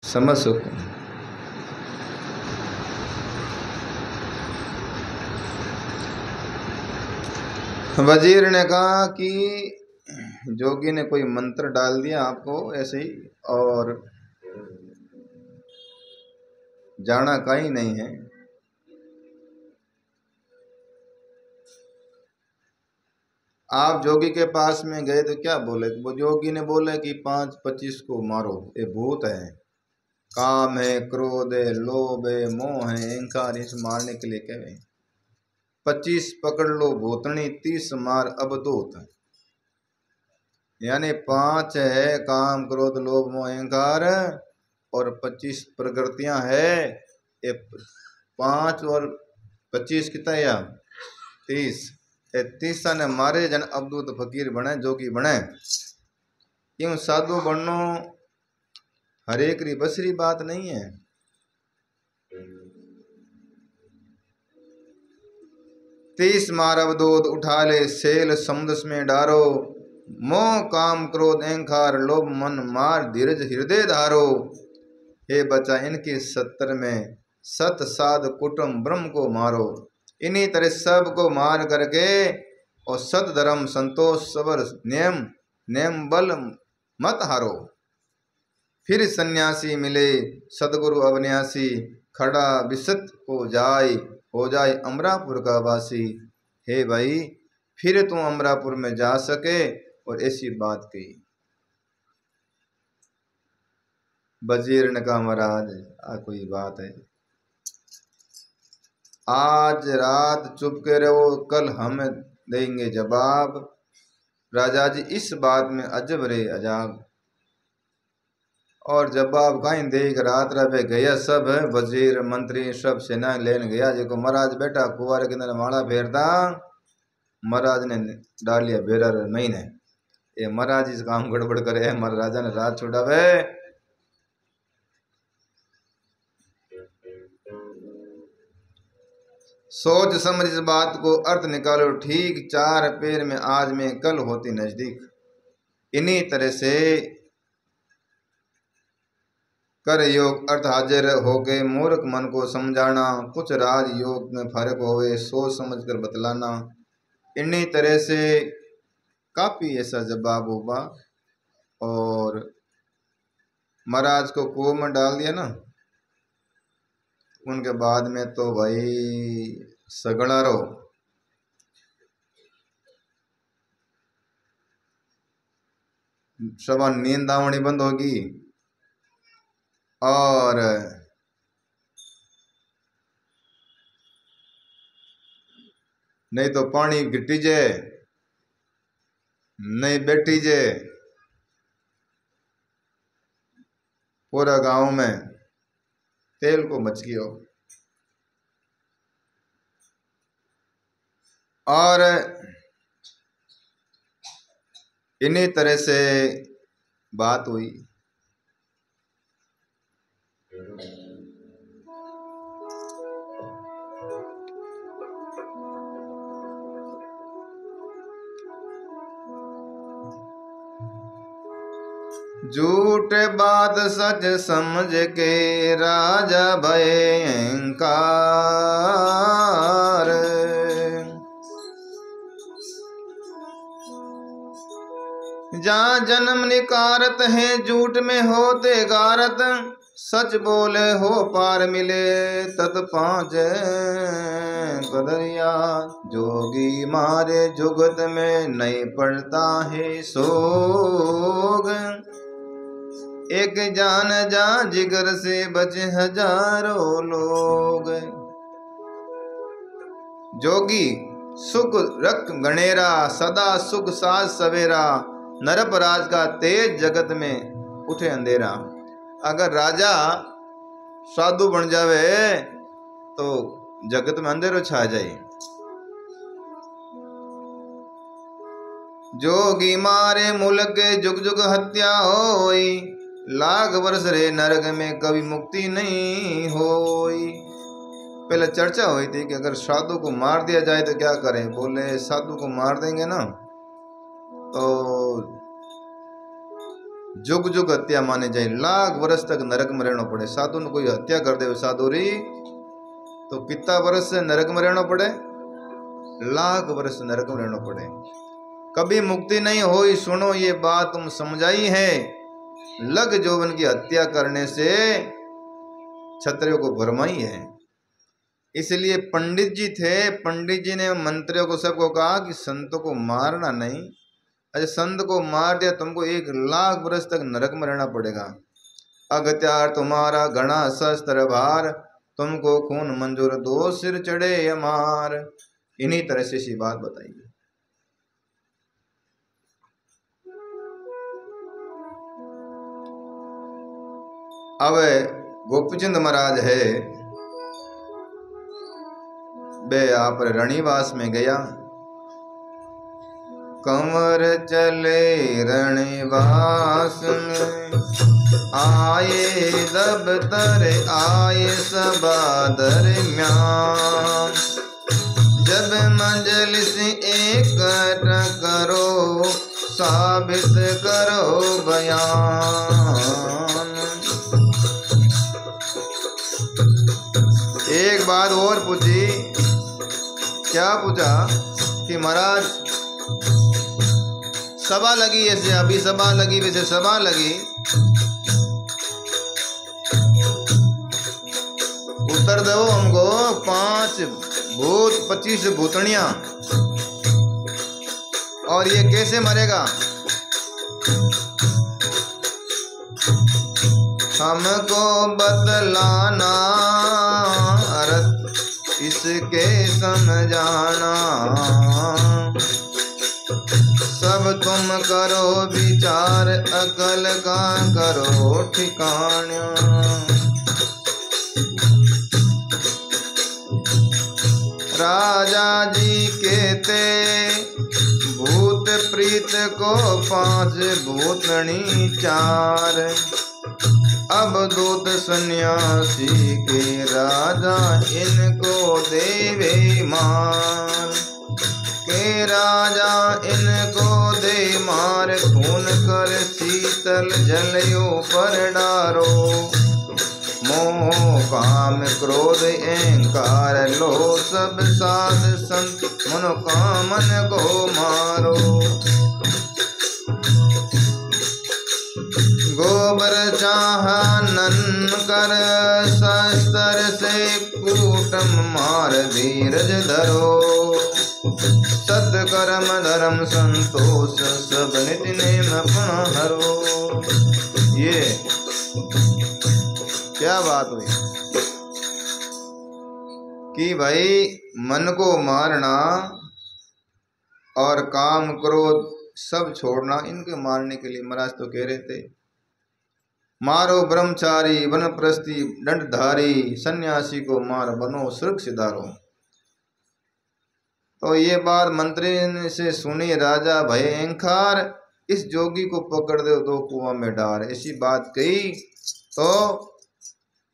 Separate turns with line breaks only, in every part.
समझ सको। वजीर ने कहा कि जोगी ने कोई मंत्र डाल दिया आपको ऐसे ही, और जाना कहीं नहीं है। आप जोगी के पास में गए तो क्या बोले? वो जोगी ने बोले कि 5-25 को मारो, ये भूत है, काम है, क्रोध है, लोभ है, मोह है, अहंकार, इस मारने के लिए कहे। 25 पकड़ लो भूतनी, 30 मार अब दूत। यानी 5 है काम, क्रोध, लोभ, मोह, अहंकार, और 25 प्रकृतियां है। ये 5 और 25 कितना या 30। 30 ने मारे जन अवधूत फकीर बने, जोगी बने। क्यों साधु बननो हरेक री बसरी बात नहीं है। तीस मार अवधूत उठा ले सेल समुद्र में डारो, मोह काम क्रोध अहंकार लोभ मन मार धीरज हृदय धारो। हे बचा इनके 70 में सत साध कुटुंब ब्रह्म को मारो। इन्हीं तरह सब को मार करके और सत धर्म संतोष सबर नियम नियम बल मत हारो। फिर सन्यासी मिले सदगुरु अविनाशी, खड़ा विसत हो जाए अमरापुर का वासी। हे भाई फिर तू अमरापुर में जा सके, और ऐसी बात कही। वजीर ने कहा महाराज कोई बात है, आज रात चुप के रहो, कल हम देंगे जवाब। राजा जी इस बात में अजब रे अजाब। और जवाब कहीं देख रात रहे गया सब वजीर मंत्री सब सेना लेन गया। जो महाराज बेटा कुआरे के अंदर माड़ा फेरता, महाराज ने डाल लिया बेरर महीने। ये महाराज इस काम गड़बड़ करे, महाराजा ने रात छुड़ावे। सोच समझ इस बात को अर्थ निकालो ठीक, 4 पैर में आज में कल होती नजदीक। इन्हीं तरह से कर योग अर्थ हाजिर हो गए, मूर्ख मन को समझाना, कुछ राज योग में फर्क होवे सोच समझ कर बतलाना। इन्हीं तरह से काफी ऐसा जवाब हुआ, और महाराज को कुएं में डाल दिया ना। उनके बाद में तो भाई सगड़ा रहो। सब नींद आवनी बंद होगी, और नहीं तो पानी गिट्टी जे नहीं बैठी जे। पूरा गांव में तेल को मच गया। और इन्हीं तरह से बात हुई। झूठ बात सच समझ के राजा भय अहंकार। जहाँ जन्म निकारत है झूठ में होते गारत, सच बोले हो पार मिले तत 5 कदरिया। जोगी मारे जुगत में नहीं पड़ता है सोग, एक जान जा जिगर से बचे हजारों लोग। जोगी सुख रख गणेरा, सदा सुख साज सवेरा, नरपराज का तेज जगत में उठे अंधेरा। अगर राजा साधु बन जावे तो जगत में अंधेरो छा जाए। जोगी मारे मुल्क के जुग जुग हत्या होई, लाख वर्ष रे नरक में कभी मुक्ति नहीं होई। पहले चर्चा हुई थी कि अगर साधु को मार दिया जाए तो क्या करें। बोले साधु को मार देंगे ना तो जुग जुग हत्या माने जाए, लाख वर्ष तक नरक में रहना पड़े। साधु ने कोई हत्या कर दे साधु री तो कितना वर्ष से नरक में रहना पड़े, लाख वर्ष नरक में रहना पड़े, कभी मुक्ति नहीं होई। सुनो ये बात तुम समझाई है, लग जोवन की हत्या करने से क्षत्रियों को भरमाई है। इसलिए पंडित जी थे, पंडित जी ने मंत्रियों को सबको कहा कि संतों को मारना नहीं, अरे संत को मार दिया तुमको 1 लाख वर्ष तक नरक में रहना पड़ेगा। अगत्यार तुम्हारा घना शस्त्र भार, तुमको खून मंजूर 2 सिर चढ़े हमार। इन्हीं तरह से सी बात बताई। अब गोपीचंद महाराज है बे आप रणिवास में गया। कंवर चले रणिवास में, आए दबतर आए सभा दरम्यान। जब मंजलिस एकत्र करो, साबित करो बयान। एक बात और पूछी, क्या पूछा कि महाराज सभा लगी, ऐसे अभी सभा लगी वैसे सभा लगी, उत्तर दो हमको 5 भूत 25 भूतनियां, और ये कैसे मरेगा? हमको बतलाना अर्थ इसके समझाना, सब तुम करो विचार अकल का करो ठिकाना। राजा जी कहते भूत प्रीत को 5 भूतनी 4, अब दूत सन्यासी के राजा इनको देवे मार। के राजा इनको दे मार, खून कर शीतल जलयो पर डारो। मोह काम क्रोध अहंकार लो, सब साध संत मनोकामन को मारो। गोबर चाहनन कर शस्त्र से कूटम मार धीरज धरो। सत्कर्म धर्म संतोष सब नित्य नेम अपना हरो। ये क्या बात हुई कि भाई मन को मारना और काम क्रोध सब छोड़ना, इनके मारने के लिए महाराज तो कह रहे थे मारो ब्रह्मचारी वनप्रस्थी दंडधारी, सन्यासी को मार बनो सुर्ग सिधारो। तो ये बात मंत्री ने से सुनी, राजा भय अहंकार, इस जोगी को पकड़ दो 2 कुआं में डार। ऐसी बात कही तो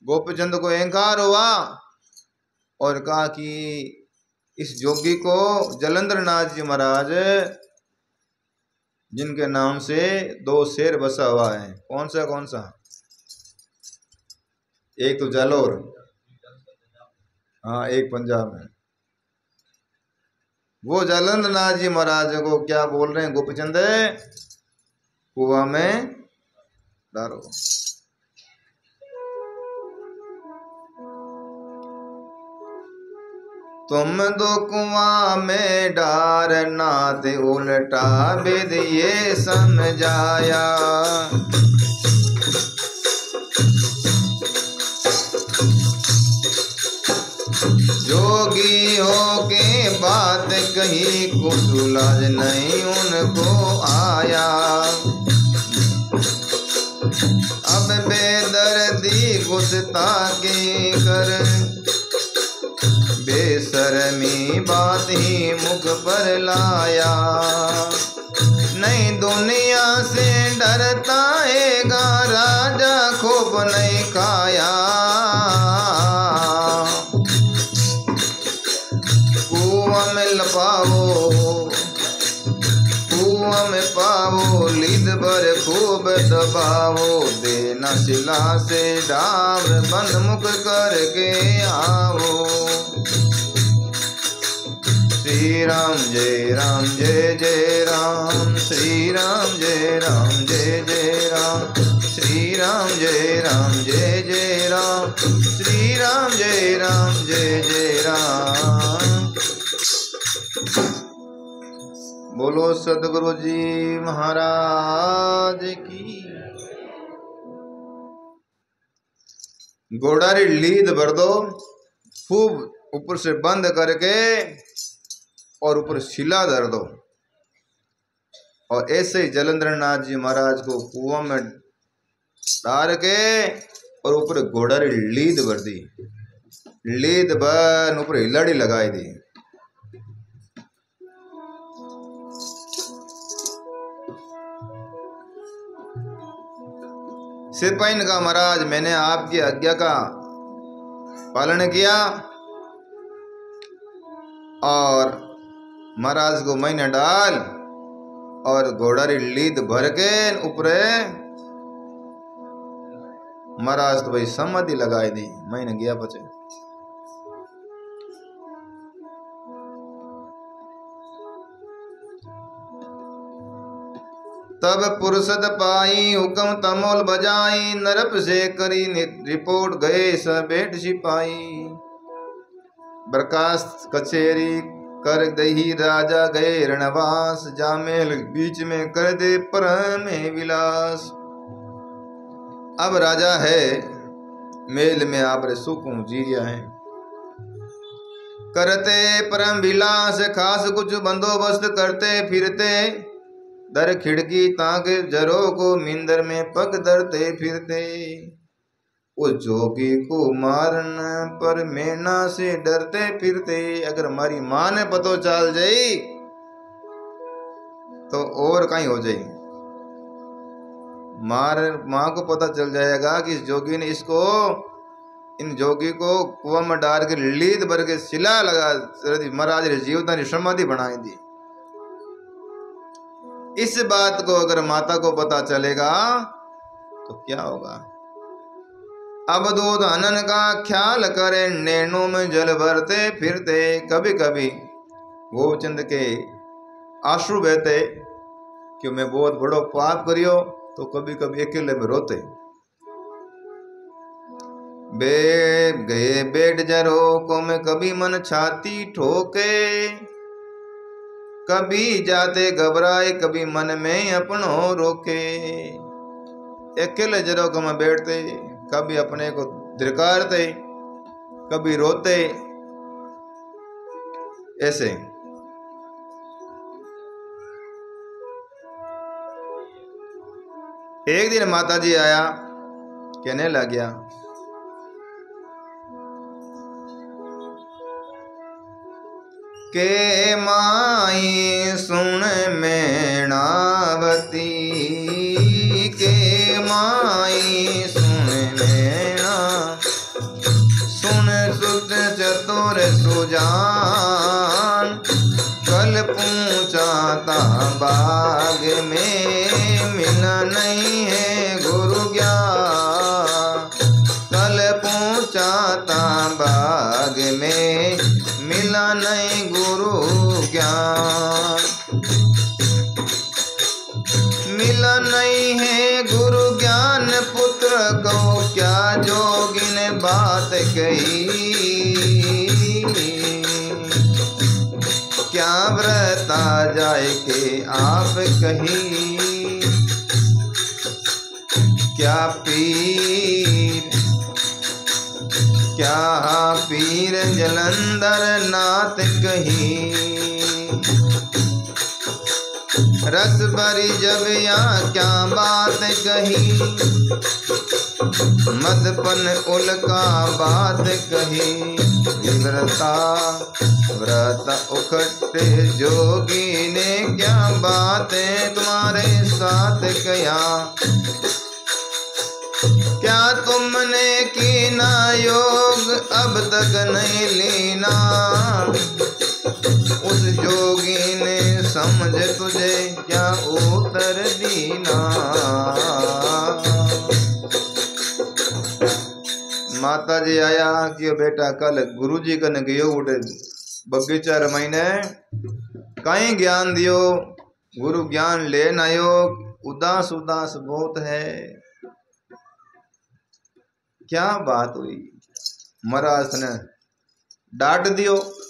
गोपीचंद को अहंकार हुआ और कहा कि इस जोगी को जलंधर नाथ जी महाराज जिनके नाम से 2 शेर बसा हुआ है, कौन सा? एक तो जालौर, हाँ, एक पंजाब में। वो जलंधर नाथ जी महाराज को क्या बोल रहे हैं गोपीचंद, कुआं में डालो। तुम 2 कुआं में डारना दे, उल्टा विध ये समझाया। जोगी हो के बात कही, कुछ लाज नहीं उनको आया। अब बेदर्दी गुस्ताखी कर, बेशर्मी बात ही मुख पर लाया। नहीं दुनिया से डरता हैगा, राजा खूब नहीं खाया। कुआं में लपाओ, कुआं में पाओ, लीद भर खूब दबावो, देना शिला से डार, बंद मुख करके आवो। श्री राम जय राम जय जय राम, श्री राम जय राम जय जय राम, श्री राम जय राम जय जय राम, श्री राम जय राम जय जय राम। बोलो सदगुरु जी महाराज की। गोड़ारी लीद भर दो, खूब ऊपर से बंद करके और ऊपर शिला धर दो। और ऐसे ही जलंधर नाथ जी महाराज को कुआं में डाल के और ऊपर घोड़ारी लीद भर दी, लीद भर ऊपर हिलाड़ी लगाई दी। सिपाही ने कहा महाराज मैंने आपकी आज्ञा का पालन किया और महाराज को मैंने डाल और घोड़ारी लीद भर के ऊपर महाराज तो भाई समाधि लगाई दी। मैंने गया बचे। तब पुरुषद पाई, हुक्म तमोल बजाई, नरप से करी रिपोर्ट गए सबेट सिपाही। बर्खास्त कचेरी कर दही राजा गए रणवास, जामेल बीच में कर दे परम विलास। अब राजा है मेल में आप रे सुकून जीरिया है, करते परम विलास खास कुछ बंदोबस्त करते फिरते, दर खिड़की ताक जरो को मिंदर में पग धरते फिरते। उस जोगी को मारने पर मेना से डरते फिरते, अगर हमारी माँ ने पतो चाल जाई तो और कहीं हो जाए। माँ को पता चल जाएगा कि इस जोगी ने इसको, इन जोगी को कुआं में डाल के लीद भर के शिला लगा महाराज ने जीवता ने समाधि बनाई दी। इस बात को अगर माता को पता चलेगा तो क्या होगा। अब दूध हनन का ख्याल करे, नैनों में जल भरते फिरते। कभी कभी गोपचंद के आंसू बहते कि मैं बहुत बड़ो पाप करियो, तो कभी कभी अकेले में रोते। गए बेट जरो को में कभी मन छाती ठोके, कभी जाते घबराए कभी मन में अपनों रोके। अकेले जरो को में बैठते, कभी अपने को धिक्कारते, कभी रोते। ऐसे एक दिन माता जी आया, कहने लग गया के माई सुन मैणावती, के माई सुन मैणा, सुन सुत चतुर सुजान, कल पूछाता बाग में मिला नहीं है गुरु ज्ञान, कल पूछाता बाग में मिला नहीं गुरु ज्ञान, मिला नहीं है गुरु ज्ञान पुत्र को क्या जोगी ने बात कही, क्या व्रता जाए के आप कही, क्या पीर जलंधर नाथ कही, रस भरी जब यहाँ क्या बात कही, मदपन उलका बात कही, व्रता उखटे जोगी ने क्या बातें तुम्हारे साथ कया, क्या तुमने की ना योग अब तक नहीं लीना, उस जोगी ने समझ तुझे क्या उत्तर दीना। माता जी आया कि बेटा कल गुरुजी कन गयो उठे बगीचा रमाइने कहीं ज्ञान दियो। गुरु ज्ञान लेन आयो, उदास उदास बहुत है। क्या बात हुई? महाराज ने डांट दियो।